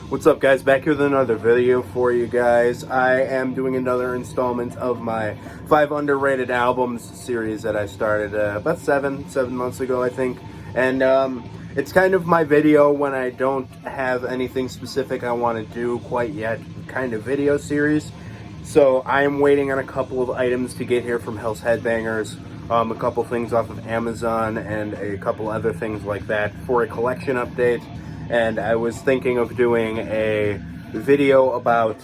What's up, guys? Back here with another video for you guys. I am doing another installment of my 5 underrated albums series that I started about seven months ago, I think. And it's kind of my video when I don't have anything specific I want to do quite yet, kind of video series. So I am waiting on a couple of items to get here from Hell's Headbangers, a couple things off of Amazon, and a couple other things like that for a collection update. And I was thinking of doing a video about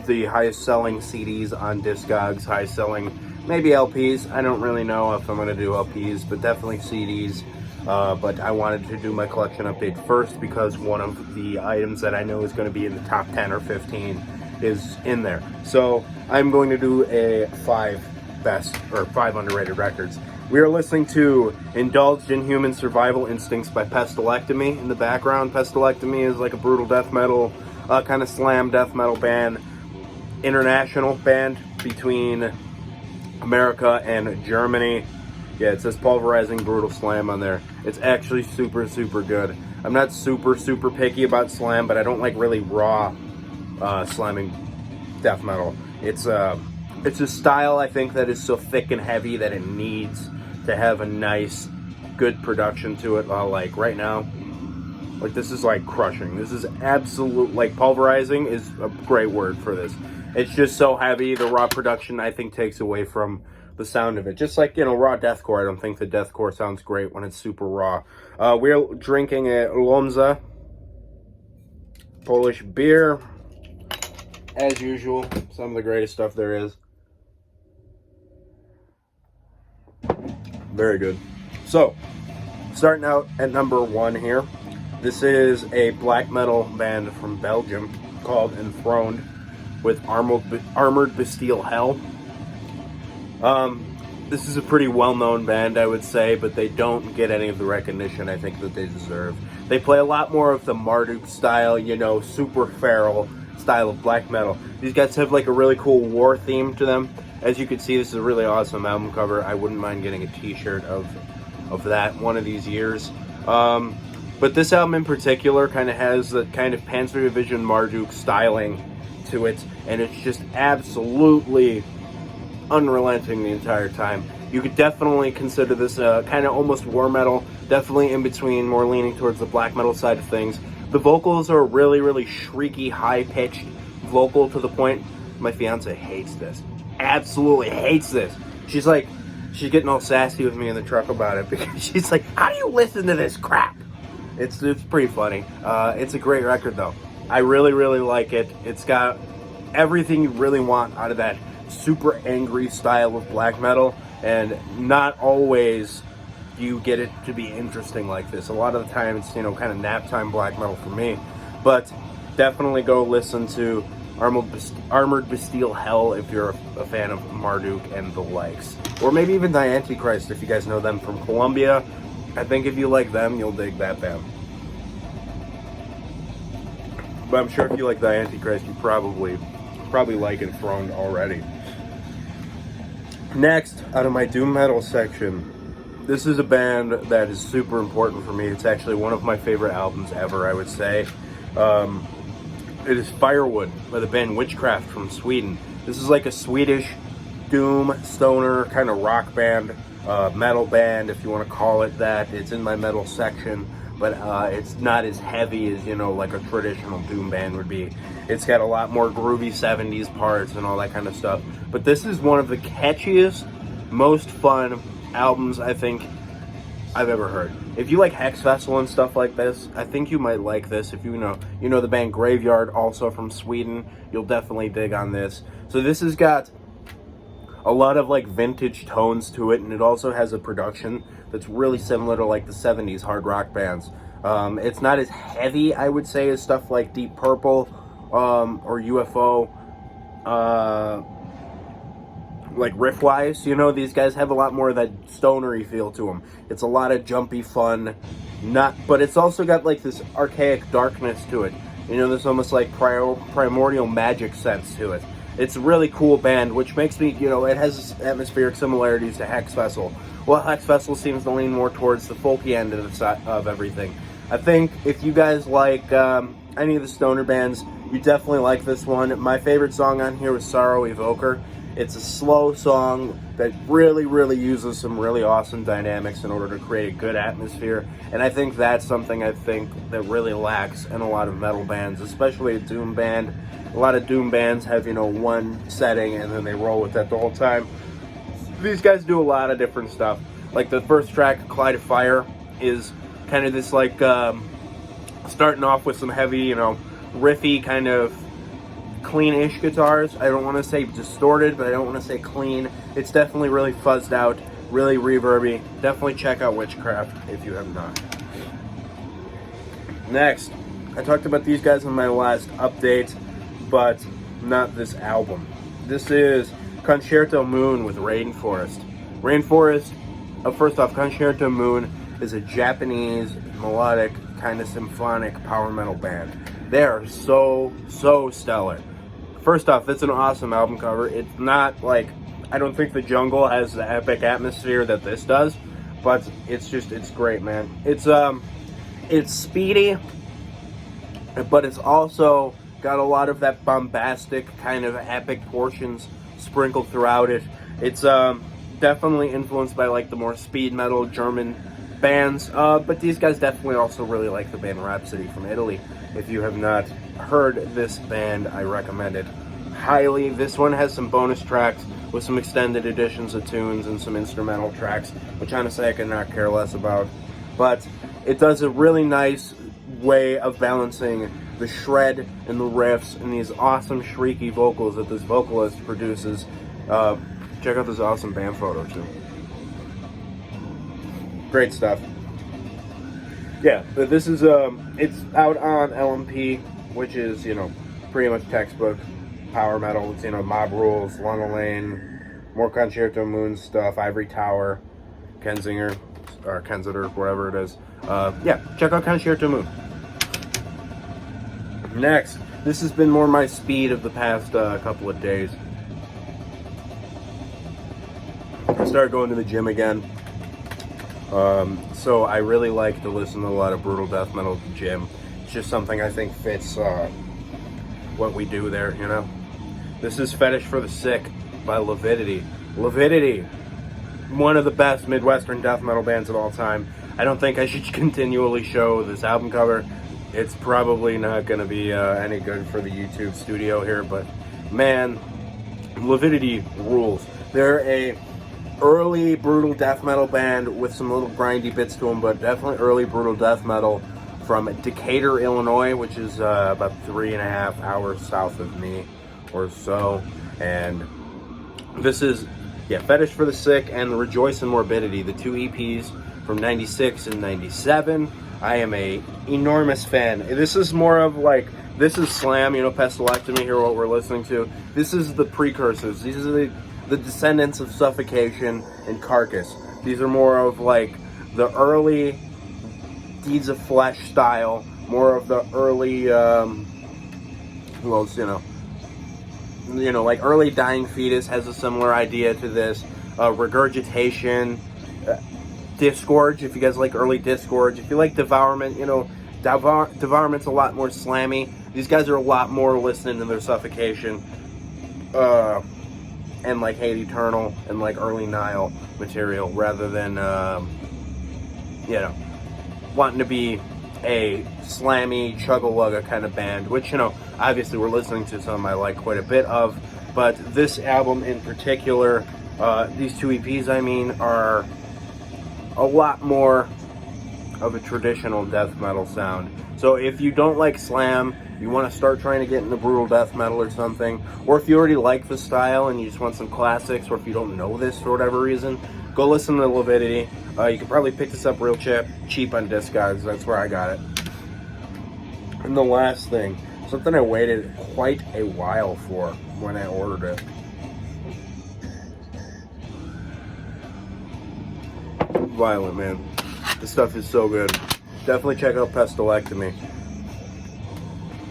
the highest selling CDs on Discogs, highest selling maybe LPs. I don't really know if I'm going to do LPs, but definitely CDs. But I wanted to do my collection update first because one of the items that I know is going to be in the top 10 or 15 is in there. So I'm going to do a 5 underrated records. We are listening to Indulged in Human Survival Instincts by Pt.3 in the background. Pt.3 is like a brutal death metal, kind of slam death metal band, international band between America and Germany. Yeah, it says pulverizing brutal slam on there. It's actually super, super good. I'm not super picky about slam, but I don't like really raw slamming death metal. It's a style, I think, that is so thick and heavy that it needs to have a nice, good production to it. Like right now, like this is like crushing. This is absolute, like pulverizing is a great word for this. It's just so heavy. The raw production, I think, takes away from the sound of it. Just like, you know, raw deathcore. I don't think the deathcore sounds great when it's super raw. We're drinking a Lomza Polish beer. As usual, some of the greatest stuff there is. Very good. So, starting out at number 1 here. This is a black metal band from Belgium called Enthroned with Armored Bastille Hell. This is a pretty well-known band, I would say, but they don't get any of the recognition I think that they deserve. They play a lot more of the Marduk style, you know, super feral style of black metal. These guys have like a really cool war theme to them. As you can see, this is a really awesome album cover. I wouldn't mind getting a t-shirt of that one of these years. But this album in particular kind of has the kind of Panzer Division Marduk styling to it, and it's just absolutely unrelenting the entire time. You could definitely consider this kind of almost war metal, definitely in between, more leaning towards the black metal side of things. The vocals are really shrieky, high-pitched vocal to the point my fiance hates this. Absolutely hates this. She's getting all sassy with me in the truck about it because she's like, how do you listen to this crap? It's pretty funny. It's a great record though. I really like it. It's got everything you really want out of that super angry style of black metal, and not always do you get it to be interesting like this. A lot of the time it's, you know, kind of nap time black metal for me. But definitely go listen to Armored Bastille Hell if you're a fan of Marduk and the likes. Or maybe even the Antichrist if you guys know them from Colombia. I think if you like them, you'll dig that band. But I'm sure if you like the Antichrist, you probably like Enthroned already. Next, out of my doom metal section, this is a band that is super important for me. It's actually one of my favorite albums ever, I would say. It is Firewood by the band Witchcraft from Sweden. This is like a Swedish doom, stoner, kind of rock band, metal band, if you want to call it that. It's in my metal section, but it's not as heavy as, you know, like a traditional doom band would be. It's got a lot more groovy 70s parts and all that kind of stuff. But this is one of the catchiest, most fun albums I think I've ever heard. If you like Hex Festival and stuff like this, I think you might like this. If you know the band Graveyard, also from Sweden, you'll definitely dig on this. So this has got a lot of like vintage tones to it, and it also has a production that's really similar to like the 70s hard rock bands. It's not as heavy, I would say, as stuff like Deep Purple or UFO. Like riff-wise, you know, these guys have a lot more of that stonery feel to them. It's a lot of jumpy fun, but it's also got like this archaic darkness to it. You know, there's almost like primordial magic sense to it. It's a really cool band, which makes me, you know, it has atmospheric similarities to Hex Festival. Well, Hex Festival seems to lean more towards the folky end of everything. I think if you guys like any of the stoner bands, you definitely like this one. My favorite song on here was Sorrow Evoker. It's a slow song that really uses some really awesome dynamics in order to create a good atmosphere. And I think that's something I think that really lacks in a lot of metal bands, especially a doom band. A lot of doom bands have, you know, one setting and then they roll with that the whole time. These guys do a lot of different stuff. Like the first track, Clyde of Fire, is kind of this like starting off with some heavy, you know, riffy kind of clean-ish guitars. I don't want to say distorted, but I don't want to say clean. It's definitely really fuzzed out, really reverby. Definitely check out Witchcraft if you have not. Next, I talked about these guys in my last update, but not this album. This is Concerto Moon with Rainforest. Rainforest, first off, Concerto Moon is a Japanese melodic kind of symphonic power metal band. They are so stellar. First off, it's an awesome album cover. It's not like, I don't think The Jungle has the epic atmosphere that this does, but it's great, man. It's speedy, but it's also got a lot of that bombastic kind of epic portions sprinkled throughout it. It's definitely influenced by like the more speed metal German bands, but these guys definitely also really like the band Rhapsody from Italy. If you have not heard this band, I recommend it highly. This one has some bonus tracks with some extended editions of tunes and some instrumental tracks, which honestly I could not care less about. But it does a really nice way of balancing the shred and the riffs and these awesome shrieky vocals that this vocalist produces. Check out this awesome band photo too. Great stuff. Yeah, but this is it's out on LMP, which is, you know, pretty much textbook power metal. It's, you know, Mob Rules, Lana Lane, more Concerto Moon stuff, Ivory Tower, Kensinger, or Kensiter, whatever it is. Yeah, check out Concerto Moon. Next, this has been more my speed of the past couple of days. I started going to the gym again. So I really like to listen to a lot of brutal death metal at the gym. It's just something I think fits what we do there, you know. This is Fetish for the Sick by Lividity. Lividity, one of the best Midwestern death metal bands of all time. I don't think I should continually show this album cover. It's probably not going to be any good for the YouTube studio here, but man, Lividity rules. They're a early brutal death metal band with some little grindy bits to them, but definitely early brutal death metal from Decatur, Illinois, which is about 3.5 hours south of me or so. And this is, yeah, Fetish for the Sick and Rejoice in Morbidity, the two EPs from 96 and 97. I am a enormous fan. This is more of like, this is Slam, you know, Pestilectomy here, what we're listening to. This is the precursors. These are the descendants of Suffocation and Carcass. These are more of like the early Deeds of Flesh style, more of the early, who else, you know, like early Dying Fetus has a similar idea to this. Regurgitation, Disgorge, if you guys like early Disgorge. If you like Devourment, you know, Devourment's a lot more slammy. These guys are a lot more listening to their Suffocation. And like Hate Eternal and like early Nile material rather than, you know, wanting to be a slammy, chugga-lugga kind of band, which, you know, obviously we're listening to some I like quite a bit of, but this album in particular, these two EPs, I mean, are a lot more of a traditional death metal sound. So if you don't like slam, you want to start trying to get into brutal death metal or something, or if you already like the style and you just want some classics, or if you don't know this for whatever reason, go listen to Lividity. You can probably pick this up real cheap on Discogs. That's where I got it. And the last thing, something I waited quite a while for when I ordered it. Violent, man. This stuff is so good. Definitely check out Pestilectomy.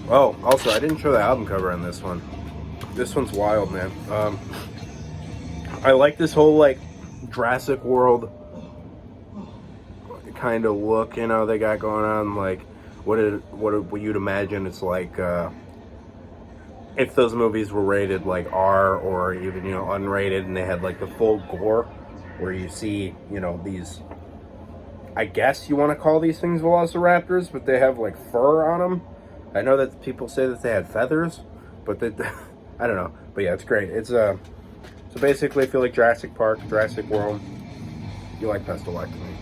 Oh, also, I didn't show the album cover on this one. This one's wild, man. I like this whole, like, Jurassic World kind of look, you know, they got going on, like, what you'd imagine it's like if those movies were rated like R or even, you know, unrated, and they had like the full gore, where you see, you know, these, I guess you want to call these things velociraptors, but they have like fur on them. I know that people say that they had feathers, but they, I don't know. But yeah, it's great. It's so basically, if you like Jurassic Park, Jurassic World, you like Pestolectomy.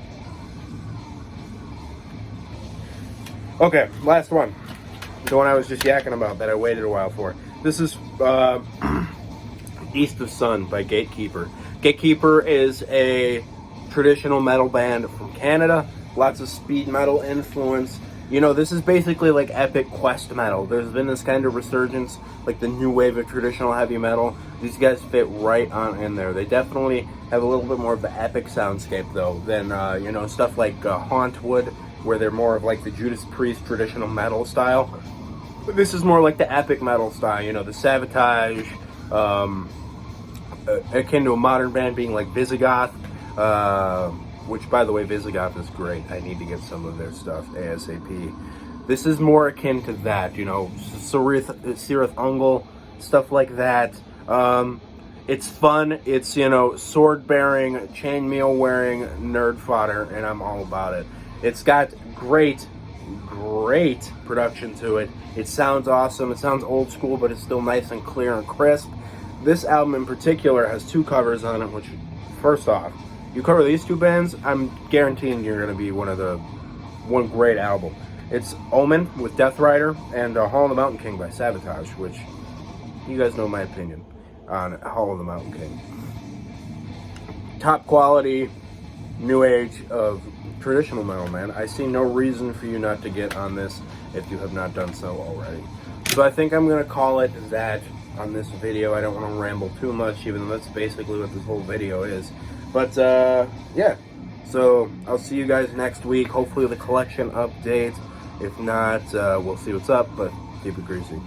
Okay, last one. The one I was just yakking about that I waited a while for. This is East of Sun by Gatekeeper. Gatekeeper is a traditional metal band from Canada. Lots of speed metal influence. You know, this is basically like epic quest metal. There's been this kind of resurgence, like the new wave of traditional heavy metal. These guys fit right on in there. They definitely have a little bit more of the epic soundscape, though, than, you know, stuff like Hauntwood, where they're more of like the Judas Priest traditional metal style. But this is more like the epic metal style, you know, the Sabotage, akin to a modern band being like Visigoth, which, by the way, Visigoth is great. I need to get some of their stuff ASAP. This is more akin to that, you know, Cirith Ungol, stuff like that. It's fun. It's, you know, sword-bearing, chainmail wearing nerd fodder, and I'm all about it. It's got great production to it. It sounds awesome. It sounds old school, but it's still nice and clear and crisp. This album in particular has 2 covers on it, which, first off, you cover these 2 bands, I'm guaranteeing you're going to be one great album. It's Omen with Death Rider and Hall of the Mountain King by Sabotage, which you guys know my opinion on Hall of the Mountain King. Top quality, new age of traditional metal, man. I see no reason for you not to get on this if you have not done so already. So I think I'm going to call it that on this video. I don't want to ramble too much, even though that's basically what this whole video is. But, yeah. So I'll see you guys next week. Hopefully the collection update. If not, we'll see what's up, but keep it greasy.